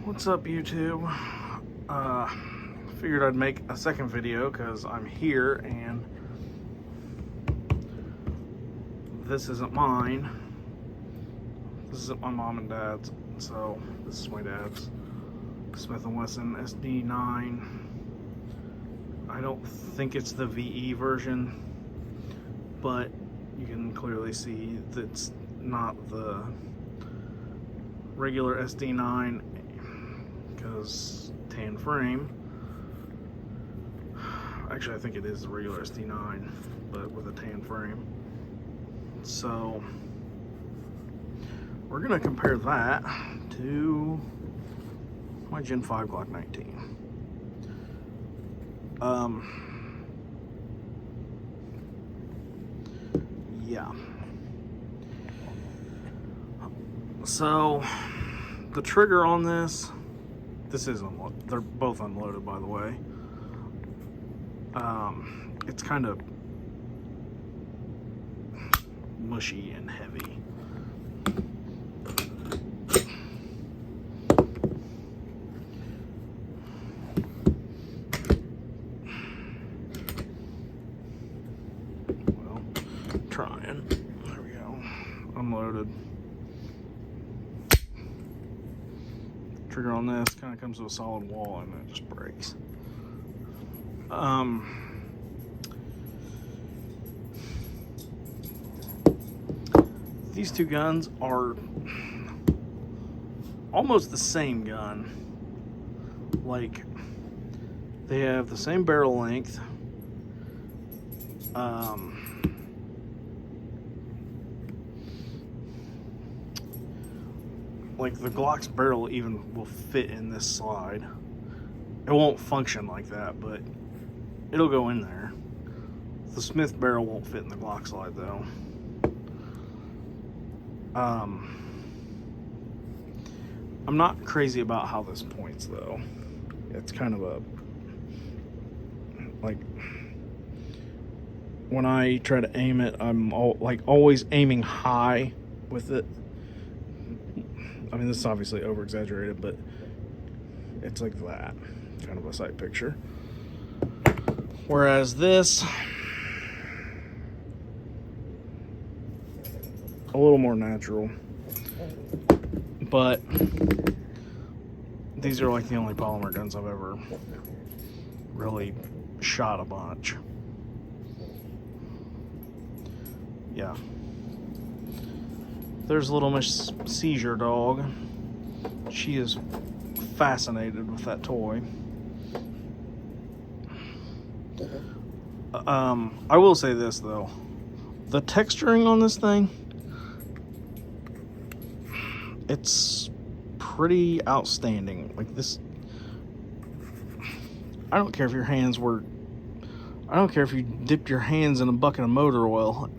What's up, YouTube? Figured I'd make a second video because I'm here and this isn't mine. This isn't my mom and dad's, so this is my dad's Smith Wesson SD9. I don't think it's the VE version, but you can clearly see that's not the regular SD9 because tan frame. Actually, I think it is the regular SD9, but with a tan frame. So we're gonna compare that to my Gen 5 Glock 19. Yeah. So the trigger on this is unloaded. They're both unloaded, by the way. It's kind of mushy and heavy. Well, trying. There we go. Unloaded. Trigger on this kind of comes to a solid wall and it just breaks. These two guns are almost the same gun. Like, they have the same barrel length. Like, the Glock's barrel even will fit in this slide. It won't function like that, but it'll go in there. The Smith barrel won't fit in the Glock slide, though. I'm not crazy about how this points, though. It's kind of a, like, when I try to aim it, I'm always aiming high with it. I mean, this is obviously over exaggerated, but it's like that, kind of a sight picture. Whereas this, a little more natural, but these are like the only polymer guns I've ever really shot a bunch. Yeah. There's little Miss Seizure Dog. She is fascinated with that toy. I will say this, though. The texturing on this thing, it's pretty outstanding. Like this, I don't care if your hands were, I don't care if you dipped your hands in a bucket of motor oil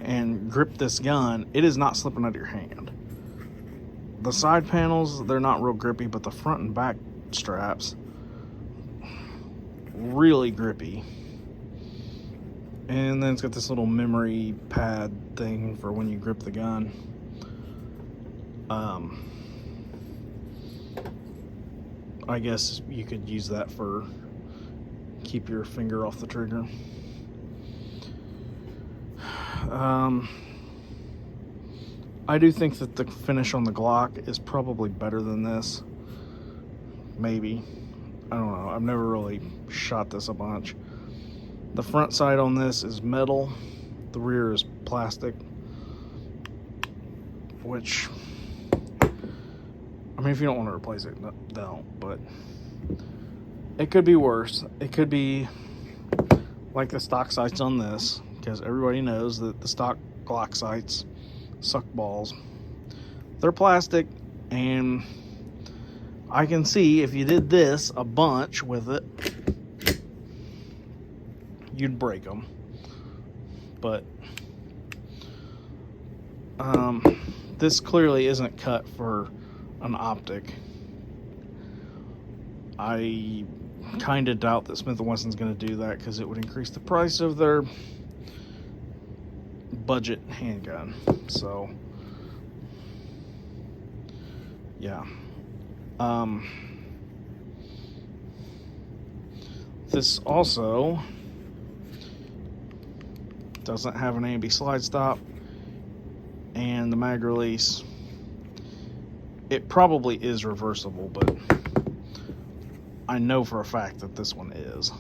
and grip this gun, it is not slipping out of your hand. The side panels, they're not real grippy, but the front and back straps, really grippy. And then it's got this little memory pad thing for when you grip the gun. I guess you could use that for keep your finger off the trigger. I do think that the finish on the Glock is probably better than this. Maybe. I don't know. I've never really shot this a bunch. The front sight on this is metal. The rear is plastic. Which, I mean, if you don't want to replace it, don't. But it could be worse. It could be like the stock sights on this, because everybody knows that the stock Glock sights suck balls. They're plastic, and I can see if you did this a bunch with it, you'd break them. But this clearly isn't cut for an optic. I kind of doubt that Smith Wesson's going to do that, because it would increase the price of their budget handgun. So yeah, This also doesn't have an ambi slide stop, and the mag release, it probably is reversible, but I know for a fact that this one is.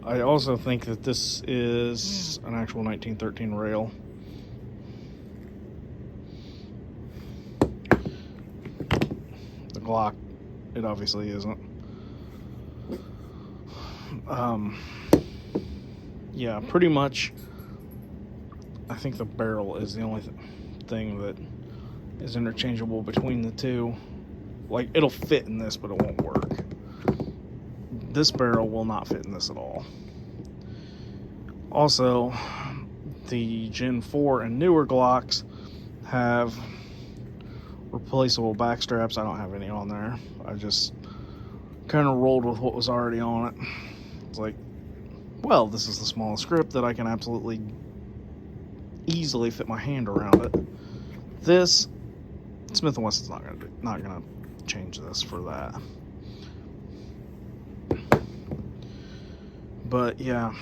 I also think that this is an actual 1913 rail. The Glock, it obviously isn't. Yeah, pretty much. I think the barrel is the only thing that is interchangeable between the two. Like, it'll fit in this, but it won't work. This barrel will not fit in this at all. Also, the Gen 4 and newer Glocks have replaceable back straps. I don't have any on there. I just kind of rolled with what was already on it. It's like, well, this is the smallest grip that I can absolutely easily fit my hand around it. This, Smith Wesson's not gonna change this for that. But yeah,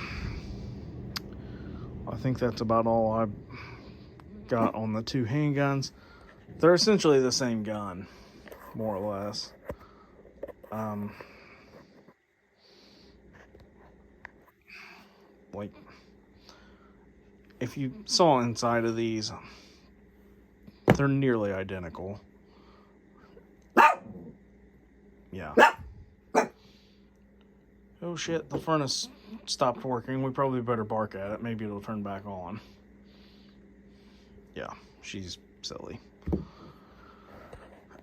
I think that's about all I got on the two handguns. They're essentially the same gun, more or less. Like, if you saw inside of these, they're nearly identical. Yeah. Oh shit, the furnace stopped working. We probably better bark at it. Maybe it'll turn back on. Yeah, she's silly.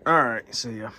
Alright, see ya.